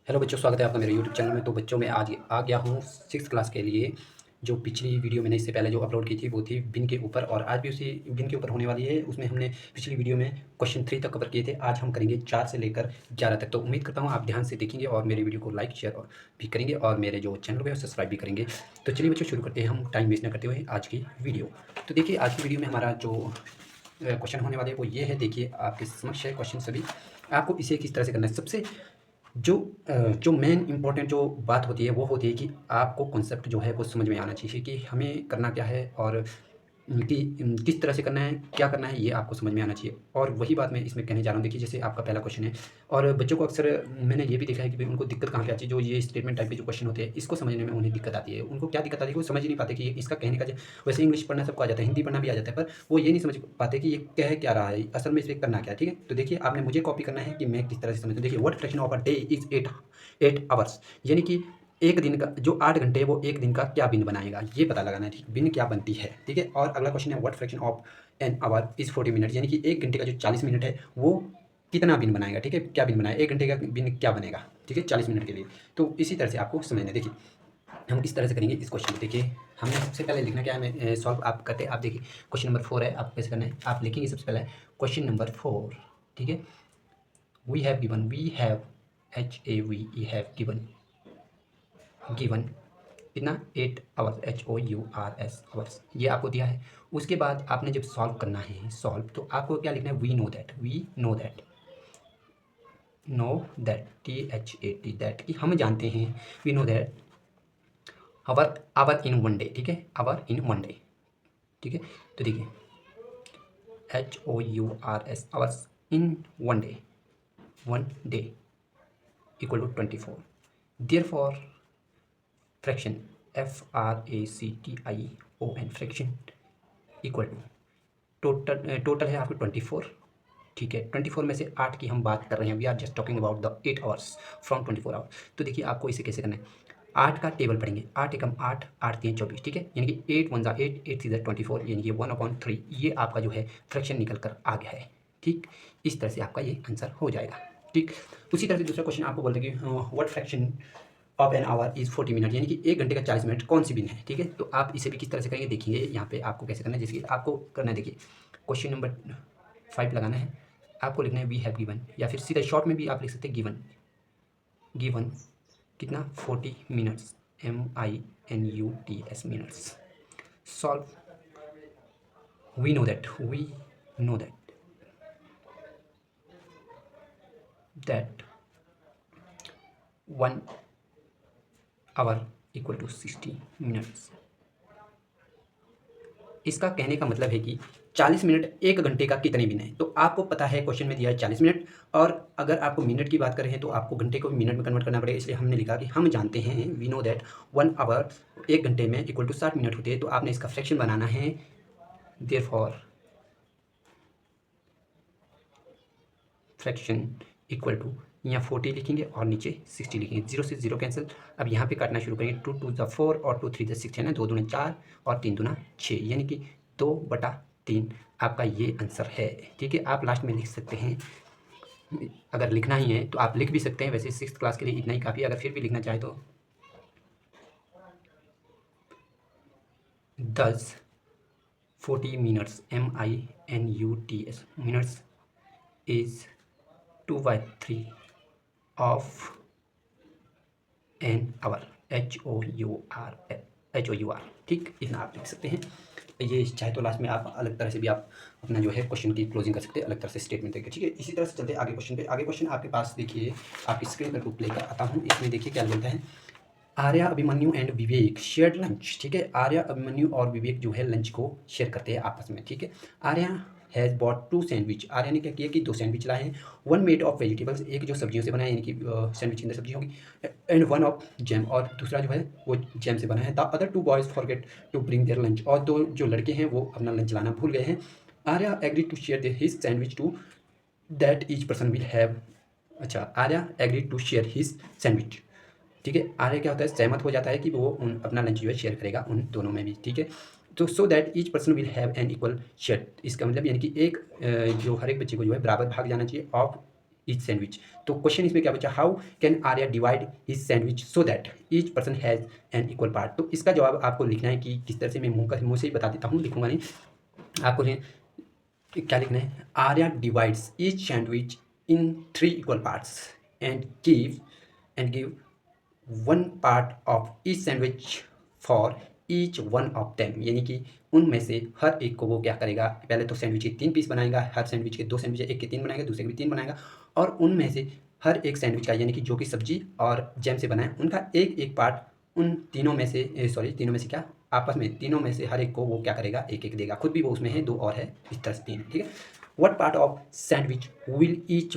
Hello बच्चों, स्वागत है आपका मेरे यूट्यूब चैनल में। तो बच्चों मैं आज आ गया हूँ सिक्स क्लास के लिए। जो पिछली वीडियो मैंने इससे पहले जो अपलोड की थी वो थी बिन के ऊपर, और आज भी उसी बिन के ऊपर होने वाली है। उसमें हमने पिछली वीडियो में क्वेश्चन 3 तक कवर किए थे। आज हम करेंगे 4 से लेकर 11 तक। तो उम्मीद करता हूँ आप ध्यान से देखेंगे और मेरे वीडियो को लाइक शेयर और भी करेंगे और मेरे जो चैनल को है सब्सक्राइब भी करेंगे। तो चलिए बच्चों शुरू करते हैं हम टाइम वेस्ट न करते हुए आज की वीडियो। तो देखिए आज की वीडियो में हमारा जो क्वेश्चन होने वाले हैं वो ये है। देखिए आपके समक्ष है क्वेश्चन सभी। आपको इसे किस तरह से करना है। सबसे जो मेन इम्पोर्टेंट जो बात होती है वो होती है कि आपको कॉन्सेप्ट जो है वो समझ में आना चाहिए कि हमें करना क्या है और कि किस तरह से करना है, क्या करना है, ये आपको समझ में आना चाहिए। और वही बात मैं इसमें कहने जा रहा हूँ। देखिए जैसे आपका पहला क्वेश्चन है, और बच्चों को अक्सर मैंने ये भी देखा है कि भाई उनको दिक्कत कहाँ पे आती है। जो ये स्टेटमेंट टाइप के जो क्वेश्चन होते हैं इसको समझने में उन्हें दिक्कत आती है। उनको क्या दिक्कत आती है, वो समझ ही नहीं पाते कि इसका कहने का वैसे इंग्लिश पढ़ना सबको आ जाता है, हिंदी पढ़ना भी आ जाता है, पर वो ये नहीं समझ पाते कि ये कह क्या रहा है, असल में इसमें करना क्या है। ठीक है, तो देखिए आपने मुझे कॉपी करना है कि मैं किस तरह से समझता हूँ। देखिए what fraction of a day is 8 hours, यानी कि एक दिन का जो 8 घंटे है वो एक दिन का क्या बिन बनाएगा, ये पता लगाना है। ठीक, बिन क्या बनती है। ठीक है, और अगला क्वेश्चन है what fraction of an hour is 40 minute, यानी कि एक घंटे का जो 40 मिनट है वो कितना बिन बनाएगा। ठीक है, क्या बिन बनाएगा, एक घंटे का बिन क्या बनेगा। ठीक है, 40 मिनट के लिए। तो इसी तरह से आपको समझना है। देखिए हम किस तरह से करेंगे इस क्वेश्चन को। देखिए हमने सबसे पहले लिखना क्या है, मैं सॉल्व आप करते हैं। आप देखिए क्वेश्चन नंबर 4 है, आप कैसे करना है। आप लिखेंगे सबसे पहले क्वेश्चन नंबर 4। ठीक है, वी हैव गिवन कितना 8 आवर्स, HOURS आवर्स, ये आपको दिया है। उसके बाद आपने जब सॉल्व करना है सॉल्व, तो आपको क्या लिखना है, we know that THAT that, कि हम जानते हैं, we know that hour hour in one day. ठीक है, आवर इन वन डे। ठीक है, तो देखिए HOURS hours in one day equal to 24। Therefore fraction FRACTION fraction equal to total है आपको 24। ठीक है, 24 में से 8 की हम बात कर रहे हैं। We are just talking about the 8 hours from 24 hours. तो देखिए आपको इसे कैसे करना है। 8 का टेबल पढ़ेंगे, 8 एकम 8, 8 तीन 24। ठीक है, यानी कि 8 वन ज़ा 8, 8 थ्री ज़ा 24, यानी कि 1/3। ये आपका जो है फ्रैक्शन निकल कर आ गया है। ठीक, इस तरह से आपका ये आंसर हो जाएगा। ठीक, उसी तरह से दूसरा क्वेश्चन आपको बोलते हैं कि what fraction of an hour is 40 minute, यानी कि एक घंटे का 40 मिनट कौन सी बिन है। ठीक है, तो आप इसे भी किस तरह से करेंगे देखिए यहाँ पे आपको कैसे करना है। जैसे कि आपको करना है, देखिए क्वेश्चन नंबर 5 लगाना है। आपको लिखना है वी हैव गिवन, या फिर सीधा शॉर्ट में भी आप लिख सकते हैं गिवन। गिवन कितना 40 minutes, MINUTS minutes. Solve we know that that 1 hour equal to 60 minutes. इसका कहने का मतलब है कि 40 मिनट एक घंटे का कितने बिन है। तो आपको पता है क्वेश्चन में दिया है 40 मिनट, और अगर आपको मिनट की बात करें तो आपको घंटे को भी मिनट में कन्वर्ट करना पड़ेगा। इसलिए हमने लिखा कि हम जानते हैं, वी नो दैट 1 आवर एक घंटे में इक्वल टू 60 मिनट होते हैं। तो आपने इसका फ्रैक्शन बनाना है। देयरफॉर फ्रैक्शन इक्वल टू, यहाँ 40 लिखेंगे और नीचे 60 लिखेंगे। 0 से 0 कैंसिल। अब यहाँ पे काटना शुरू करेंगे। 2 2 ज़ा 4 और 2 3 ज़ा 6 है ना, 2 दूना 4 और 3 दूना 6, यानी कि 2/3 आपका ये आंसर है। ठीक है, आप लास्ट में लिख सकते हैं, अगर लिखना ही है तो आप लिख भी सकते हैं। वैसे 6th क्लास के लिए इतना ही काफ़ी है, अगर फिर भी लिखना चाहे तो 10 40 minutes, MINUTS minutes is 2/3 of an hour, HOUR। ठीक, इतना आप लिख सकते हैं। ये चाहे तो लास्ट में आप अलग तरह से भी आप अपना जो है क्वेश्चन की क्लोजिंग कर सकते हैं, अलग तरह से स्टेटमेंट देकर। ठीक है, इसी तरह से चलते हैं आगे क्वेश्चन पे। आगे क्वेश्चन आपके पास देखिए, आपकी स्क्रीन पर ग्रुप लेकर आता हूँ। इसमें देखिए क्या बोलता है, Arya Abhimanyu and Vivek shared lunch. ठीक है, आर्या अभिमन्यु और विवेक जो है लंच को शेयर करते हैं आपस में। ठीक है, Arya has bot 2 sandwich, Arya ने क्या किया कि 2 सैंडविच लाए हैं। 1 मेड ऑफ वेजिटेबल्स, एक जो सब्जियों से बना है, यानी कि सैंडविच के अंदर सब्जी होगी, एंड 1 ऑफ जैम, और दूसरा जो है वो जैम से बना है। The other 2 boys forget to bring their lunch, और 2 जो लड़के हैं वो अपना लंच लाना भूल गए हैं। Arya agree to share his sandwich to that each person will have, अच्छा Arya agree to share his sandwich. ठीक है, आर्य क्या होता है, सहमत हो जाता है कि वो अपना लंच जो है शेयर करेगा उन दोनों में भी। ठीक है, तो so that each person will have an equal share. इसका मतलब यानी कि एक जो हर एक बच्चे को जो है बराबर भाग जाना चाहिए ऑफ ईच सैंडविच। तो क्वेश्चन इसमें क्या बचा, how can Arya divide his sandwich so that each person has an equal part. तो इसका जवाब आपको लिखना है कि किस तरह से, मैं मुँह से ही बता देता हूँ, लिखूंगा नहीं, आपको क्या लिखना है, Arya divides each sandwich in 3 equal parts and give 1 part of each sandwich for each one of them. यानी कि उनमें से हर एक को वो क्या करेगा, पहले तो सैंडविच के 3 पीस बनाएगा, हर सैंडविच के 2 सैंडविच, एक के 3 बनाएगा, दूसरे के भी 3 बनाएगा, और उनमें से हर एक सैंडविच का, यानी कि जो कि सब्जी और जैम से बना है, उनका एक एक पार्ट उन तीनों में से तीनों में से क्या, आपस में तीनों में से हर एक को वो क्या करेगा, एक एक देगा, खुद भी वो उसमें है, 2 और है, इस तरह से 3, ठीक है। What part of sandwich will each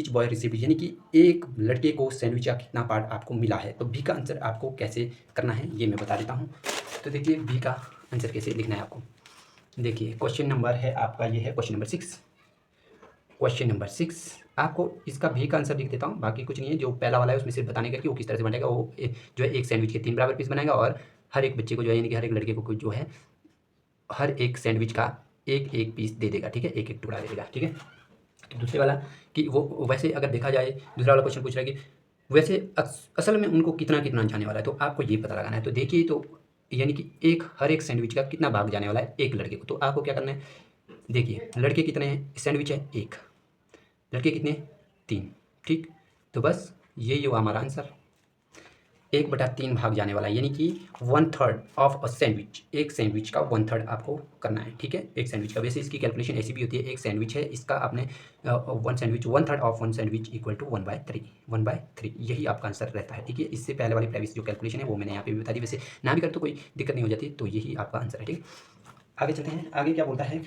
boy receive, यानी कि एक लड़के को सैंडविच का कितना पार्ट आपको मिला है। तो बी का आंसर आपको कैसे करना है ये मैं बता देता हूँ। तो देखिए बी का आंसर कैसे लिखना है आपको। देखिए क्वेश्चन नंबर है आपका, ये है क्वेश्चन नंबर 6। क्वेश्चन नंबर 6 आपको इसका भी का आंसर लिख देता हूँ, बाकी कुछ नहीं है। जो पहला वाला है उसमें सिर्फ बताने का कि वो किस तरह से बनेगा। वो जो है एक सैंडविच के 3 बराबर पीस बनाएगा और हर एक बच्चे को जो है, यानी कि हर एक लड़के को जो है, हर एक सैंडविच का एक एक पीस दे देगा, ठीक है, एक एक टुकड़ा दे देगा, ठीक है। तो दूसरे वाला कि वो वैसे अगर देखा जाए, दूसरा वाला क्वेश्चन पूछ रहा है कि वैसे असल में उनको कितना कितना जाने वाला है, तो आपको ये पता लगाना है। तो देखिए, तो यानी कि हर एक सैंडविच का कितना भाग जाने वाला है एक लड़के को, तो आपको क्या करना है, देखिए लड़के कितने हैं, सैंडविच है एक, लड़के कितने, 3, ठीक। तो बस यही हुआ हमारा आंसर, 1/3 भाग जाने वाला है, यानी कि 1/3 ऑफ अ सैंडविच, एक सैंडविच का 1/3 आपको करना है, ठीक है, एक सैंडविच का। वैसे इसकी कैलकुलेशन ऐसी भी होती है, एक सैंडविच है, इसका आपने 1/3 ऑफ 1 सैंडविच इक्वल टू 1/3, यही आपका आंसर रहता है, ठीक है। इससे पहले वाली प्रीवियस जो कैलकुलेशन है वो मैंने यहाँ पे भी बता दी, वैसे ना भी कर तो कोई दिक्कत नहीं हो जाती, तो यही आपका आंसर है, ठीक है। आगे चलते हैं, आगे क्या बोलता है,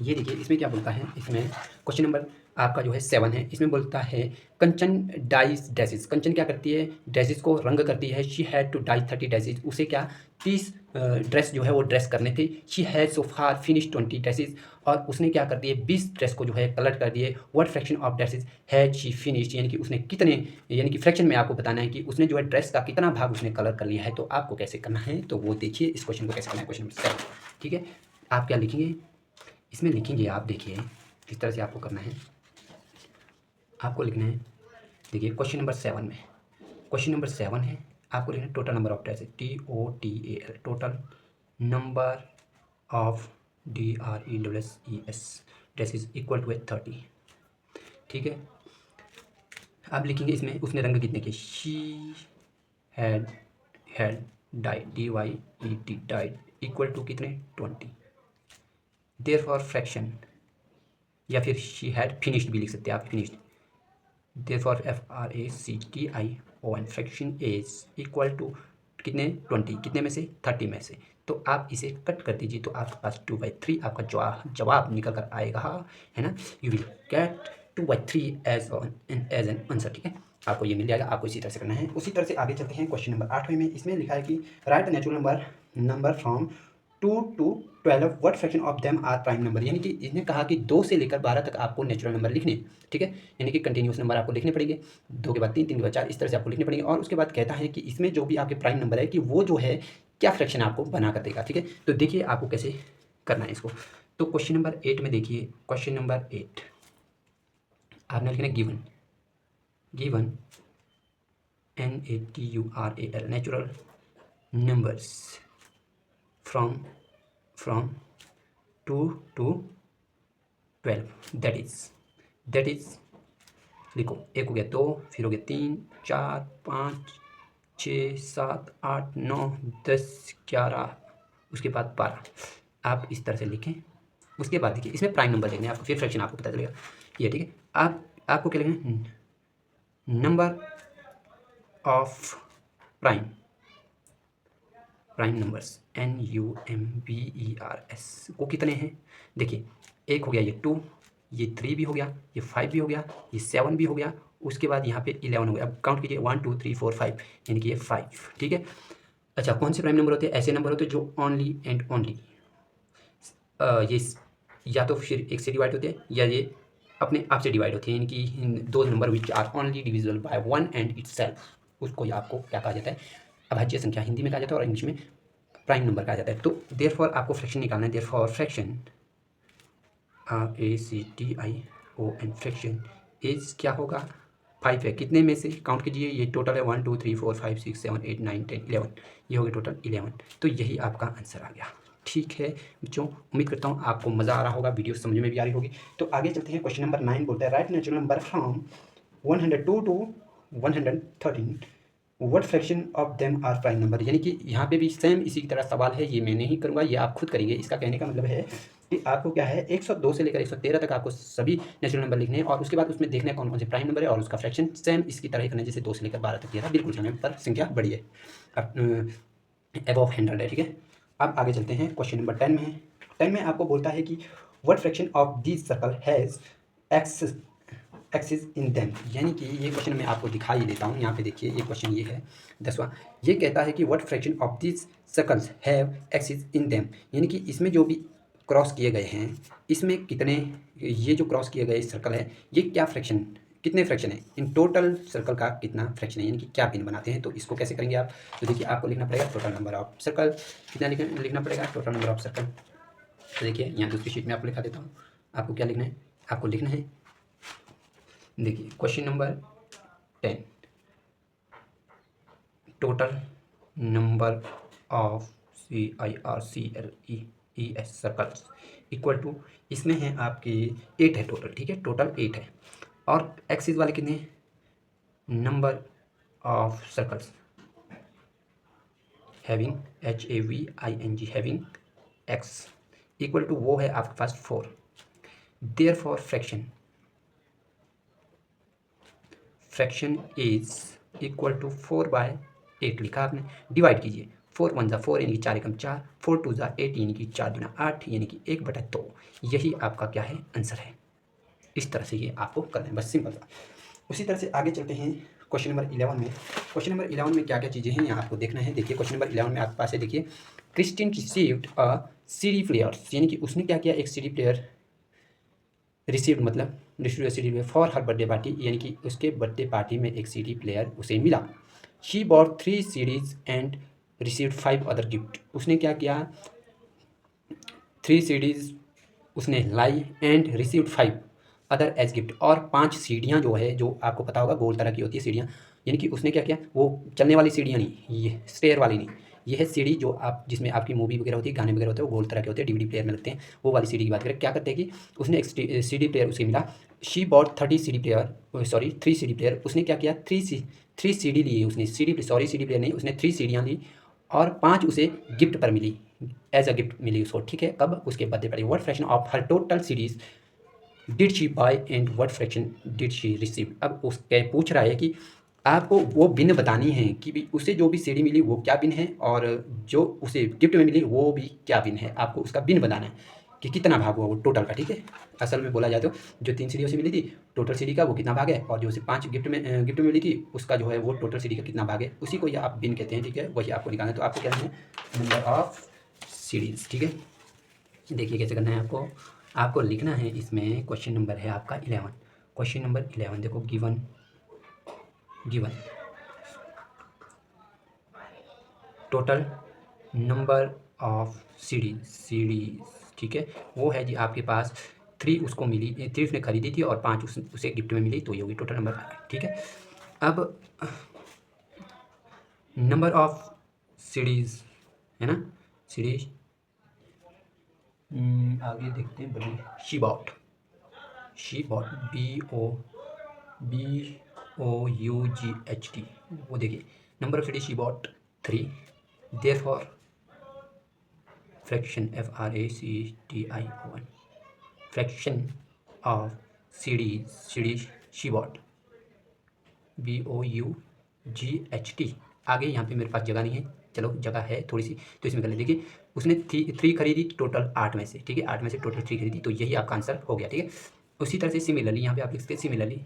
ये देखिए इसमें क्या बोलता है। इसमें क्वेश्चन नंबर आपका जो है 7 है, इसमें बोलता है कंचन डाइज ड्रेसेस। कंचन क्या करती है, ड्रेसेस को रंग करती है। She had to dye 30 dresses, उसे क्या 30 ड्रेस जो है वो ड्रेस करने थे। She had so far finish 20 dresses, और उसने क्या कर दिए 20 ड्रेस को जो है कलर कर दिए। What fraction of dresses had she finished, यानी कि उसने कितने, यानी कि फ्रैक्शन में आपको बताना है कि उसने जो है ड्रेस का कितना भाग उसने कलर कर लिया है। तो आपको कैसे करना है, तो वो देखिए इस क्वेश्चन को कैसे करना है। क्वेश्चन नंबर 7, ठीक है। आप क्या लिखेंगे, इसमें लिखेंगे आप, देखिए किस तरह से आपको करना है, आपको लिखना है। देखिए क्वेश्चन नंबर 7 में, क्वेश्चन नंबर 7 है, आपको लिखना है total number of dresses, TOTAL, total number of DRESS dresses equal to 30, ठीक है। आप लिखेंगे इसमें उसने रंग कितने किए, she had dyed, DYED dyed equal to कितने 20। देयरफॉर फ्रैक्शन, या फिर शी हैड फिनिश्ड भी लिख सकते हैं आप, finished. Therefore FRACTION fraction is equal to कितने 20, कितने में से 30 में से। तो आप इसे कट कर दीजिए, तो आपके पास 2/3 आपका जवाब निकल कर आएगा, है ना। You will get 2/3 as an answer, ठीक है, आपको ये मिल जाएगा। आपको इसी तरह से करना है। उसी तरह से आगे चलते हैं क्वेश्चन नंबर 8 में। इसमें लिखा है कि write natural number from 2 to 12, what fraction of them are prime number, यानी कि इसने कहा कि 2 से लेकर 12 तक आपको नेचुरल नंबर लिखने, ठीक है, यानी कि कंटिन्यूस नंबर आपको लिखने पड़ेंगे, 2 के बाद 3, 3 के बाद 4, इस तरह से आपको लिखने पड़ेंगे। और उसके बाद कहता है कि इसमें जो भी आपके प्राइम नंबर है कि वो जो है क्या फ्रैक्शन आपको बना कर देगा, ठीक है। तो देखिए आपको कैसे करना है इसको। तो क्वेश्चन नंबर 8 में देखिए, क्वेश्चन नंबर 8 आपने लिखना given NATURAL natural numbers from 2 to 12, that is लिखो, एक हो गया 2, फिर हो गया 3, 4, 5, 6, 7, 8, 9, 10, 11, उसके बाद 12। आप इस तरह से लिखें। उसके बाद देखिए इसमें प्राइम नंबर लिखने हैं आपको, फिर फ्रैक्शन आपको पता चलेगा ये, ठीक है। आपको क्या लिखना है, number of prime numbers NUMBERS वो कितने हैं। देखिए एक हो गया ये 2, ये 3 भी हो गया, ये 5 भी हो गया, ये 7 भी हो गया, उसके बाद यहाँ पे 11 हो गया। अब काउंट कीजिए 1 2 3 4 5, यानी कि ये 5, ठीक है। अच्छा कौन से प्राइम नंबर होते हैं, ऐसे नंबर होते हैं जो ओनली एंड ओनली ये या तो फिर एक से डिवाइड होते हैं या ये अपने आप से डिवाइड होते हैं, यानी कि 2 number which are only divisible by 1 and itself, उसको आपको क्या कहा जाता है, अभाज्य संख्या हिंदी में कहा जाता है, और इंग्लिश में प्राइम नंबर कहा जाता है। तो देयरफॉर आपको फ्रैक्शन निकालना है। Therefore fraction FRACTION fraction as क्या होगा 5 है। कितने में से काउंट कीजिए, ये टोटल है 1 2 3 4 5 6 7 8 9 10 11, ये हो गया टोटल 11। तो यही आपका आंसर आ गया। ठीक है बच्चों, उम्मीद करता हूँ आपको मज़ा आ रहा होगा, वीडियो समझ में भी आ रही होगी। तो आगे चलते हैं, क्वेश्चन नंबर 9 बोलता है write natural number from 102 to 113, what fraction of them are prime number. यानी कि यहाँ पे भी सेम इसी की तरह सवाल है, ये मैं नहीं करूँगा, ये आप खुद करेंगे। इसका कहने का मतलब है कि आपको क्या है 102 से लेकर 113 तक आपको सभी नेचुरल नंबर लिखने हैं और उसके बाद उसमें देखना है कौन कौन से प्राइम नंबर है और उसका फ्रैक्शन सेम इसकी तरह ही करना है जैसे 2 से लेकर 12 तक किया था, बिल्कुल समय पर संख्या बड़ी है, अबव 100 है। ठीक है, अब आगे चलते हैं, क्वेश्चन नंबर 10 में है। 10 में आपको बोलता है कि what fraction of this circle has axis in them. यानी कि ये क्वेश्चन मैं आपको दिखा ही देता हूँ। यहाँ पे देखिए, ये क्वेश्चन ये है 10वां। ये कहता है कि what fraction of this circles have axis in them. यानी कि इसमें जो भी क्रॉस किए गए हैं, इसमें कितने, ये जो क्रॉस किए गए सर्कल है, ये क्या फ्रैक्शन, कितने फ्रैक्शन है, इन टोटल सर्कल का कितना फ्रैक्शन है, यानी कि क्या पिन बनाते हैं। तो इसको कैसे करेंगे आप, तो देखिए आपको लिखना पड़ेगा टोटल नंबर ऑफ सर्कल, कितना लिखना पड़ेगा टोटल नंबर ऑफ सर्कल। तो देखिए यहाँ दूसरी शीट में आपको लिखा देता हूँ, आपको क्या लिखना है, आपको लिखना है, देखिए question number 10, total number of CIRCLES circles equal to, इसमें है आपके 8 है टोटल। ठीक है, टोटल 8 है और एक्सिस वाले कितने, number of circles having HAVING having x equal to वो है आपके पास 4। Therefore fraction is equal to 4/8 लिखा आपने, डिवाइड कीजिए, 4 1 जा 4 यानी कि 4 एकम 4, 4 2 जा 8 यानी कि 4 दूना 8 यानी कि 1/2। यही आपका क्या है, आंसर है। इस तरह से ये आपको करना है, बस सिंपल सा। उसी तरह से आगे चलते हैं क्वेश्चन नंबर 11 में। क्वेश्चन नंबर 11 में क्या क्या चीज़ें हैं यहाँ आपको देखना है। देखिए क्वेश्चन नंबर 11 में आपके पास है, देखिए Christian received a CD players, यानी कि उसने क्या किया, एक CD प्लेयर रिसीव्ड मतलब distribute CD player for her birthday party, यानी कि उसके बर्थडे पार्टी में एक CD प्लेयर उसे मिला। She bought 3 CDs and received 5 other gift. उसने क्या किया, 3 CDs उसने लाई and received 5 other as gift, और 5 सीढ़ियाँ जो है, जो आपको पता होगा गोल तरह की होती है सीढ़ियाँ, यानी कि उसने क्या किया, वो चलने वाली सीढ़ियाँ नहीं, ये स्टेयर वाली नहीं, ये है सीढ़ी जो आप जिसमें आपकी मूवी वगैरह होती है, गाने वगैरह होते हैं, वो गोल तरह के होते हैं, DVD प्लेयर में लगते हैं, वो वाली सीढ़ी की बात करें। क्या करते हैं कि उसने एक CD प्लेयर उसे मिला। She bot 30 CD player, sorry 3 CD player. उसने क्या किया, 3 CD लिए उसने, CD प्लेयर नहीं, उसने 3 सीढ़ियाँ ली और 5 उसे गिफ्ट पर मिली, एज अ गिफ्ट मिली उसको। ठीक है, कब, उसके बर्थडे पर। What fraction of her total series did she buy and what fraction did she receive. अब उसके पूछ रहा है कि आपको वो बिन बतानी है कि भी उसे जो भी सीढ़ी मिली वो क्या बिन है और जो उसे गिफ्ट में मिली वो भी क्या बिन है। आपको उसका बिन बताना है कि कितना भाग हुआ वो टोटल का। ठीक है, असल में बोला जाए तो जो 3 सीढ़ी उसे मिली थी टोटल सीढ़ी का वो कितना भाग है, और जो उसे 5 गिफ्ट में मिली थी उसका जो है वो टोटल सीढ़ी का कितना भाग है, उसी को ये आप बिन कहते हैं। ठीक है, वही आपको निकालना है। तो आपको क्या है, नंबर ऑफ सीरीज। ठीक है, देखिए कैसे करना है आपको, आपको लिखना है इसमें, क्वेश्चन नंबर है आपका 11। क्वेश्चन नंबर 11 देखो, given total number of series. ठीक है, वो है जी आपके पास 3 उसको मिली, 3 उसने खरीदी थी और 5 उसे गिफ्ट में मिली, तो ये होगी टोटल नंबर। ठीक है, अब नंबर ऑफ सीरीज है ना, सीरीज आगे देखते हैं, बड़ी शी बॉट BOUGHT, वो देखिए number of series she bought 3। Therefore fraction FRACTION fraction of series she bought BOUGHT। आगे यहाँ पे मेरे पास जगह नहीं है, चलो जगह है थोड़ी सी तो इसमें कर ले। देखिए उसने 3 खरीदी टोटल 8 में से। ठीक है, 8 में से टोटल 3 खरीदी, तो यही आपका आंसर हो गया। ठीक है, उसी तरह से सिमिलरली यहाँ पे आप लिख सकते हैं, similarly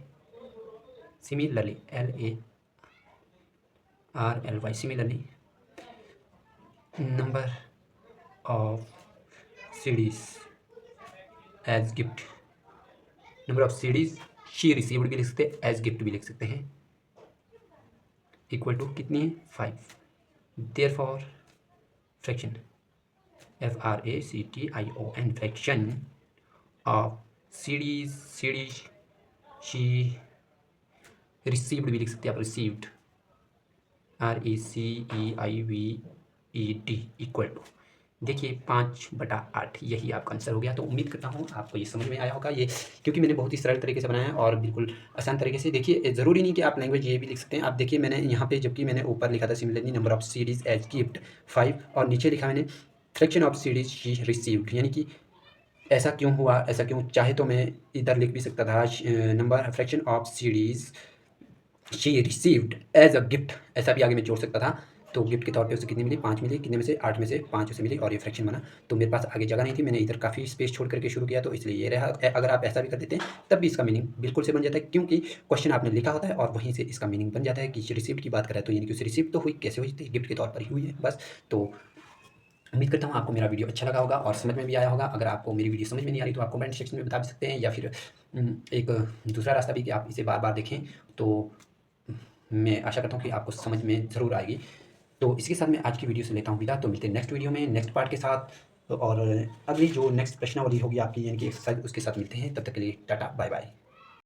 LARLY, similarly number of series as gift, number of series she received भी लिख सकते हैं, एज गिफ्ट भी लिख सकते हैं, इक्वल टू कितनी है 5। Therefore fraction FRACTION fraction of series she received भी लिख सकते हैं आप, रिसीव्ड RECEIVED इक्वल टू, देखिए 5/8 यही आपका आंसर हो गया। तो उम्मीद करता हूँ आपको ये समझ में आया होगा, ये क्योंकि मैंने बहुत ही सरल तरीके से बनाया है और बिल्कुल आसान तरीके से। देखिए ज़रूरी नहीं कि आप लैंग्वेज ये भी लिख सकते हैं। आप देखिए मैंने यहाँ पे, जबकि मैंने ऊपर लिखा था similarly number of CDs as gift 5 और नीचे लिखा मैंने fraction of CDs she received, यानी कि ऐसा क्यों हुआ, ऐसा क्यों, चाहे तो मैं इधर लिख भी सकता था number fraction of CDs she received as a gift, ऐसा भी आगे मैं जोड़ सकता था। तो गिफ्ट के तौर पे उसे कितनी मिली, 5 मिली, कितने में से 8 में से 5 उसे मिली और ये फ्रैक्शन बना। तो मेरे पास आगे जगह नहीं थी, मैंने इधर काफ़ी स्पेस छोड़ करके शुरू किया, तो इसलिए ये रहा। अगर आप ऐसा भी कर देते हैं तब भी इसका मीनिंग बिल्कुल से बन जाता है, क्योंकि क्वेश्चन आपने लिखा होता है और वहीं से इसका मीनिंग बन जाता है कि रिसीव्ड की बात करें तो यानी कि उसे रिसीव तो हुई, कैसे हुई थी, गिफ्ट के तौर पर ही हुई है बस। तो उम्मीद करता हूँ आपको मेरा वीडियो अच्छा लगा होगा और समझ में भी आया होगा। अगर आपको मेरी वीडियो समझ में नहीं आ रही तो आप कमेंट सेक्शन में बता भी सकते हैं, या फिर एक दूसरा रास्ता भी कि आप इसे बार बार देखें। तो मैं आशा करता हूँ कि आपको समझ में ज़रूर आएगी। तो इसके साथ मैं आज की वीडियो से लेता हूँ विदा। तो मिलते हैं नेक्स्ट वीडियो में नेक्स्ट पार्ट के साथ, और अगली जो नेक्स्ट प्रश्नावली होगी आपकी यानी कि एक्सरसाइज, उसके साथ मिलते हैं। तब तक के लिए टाटा बाय बाय।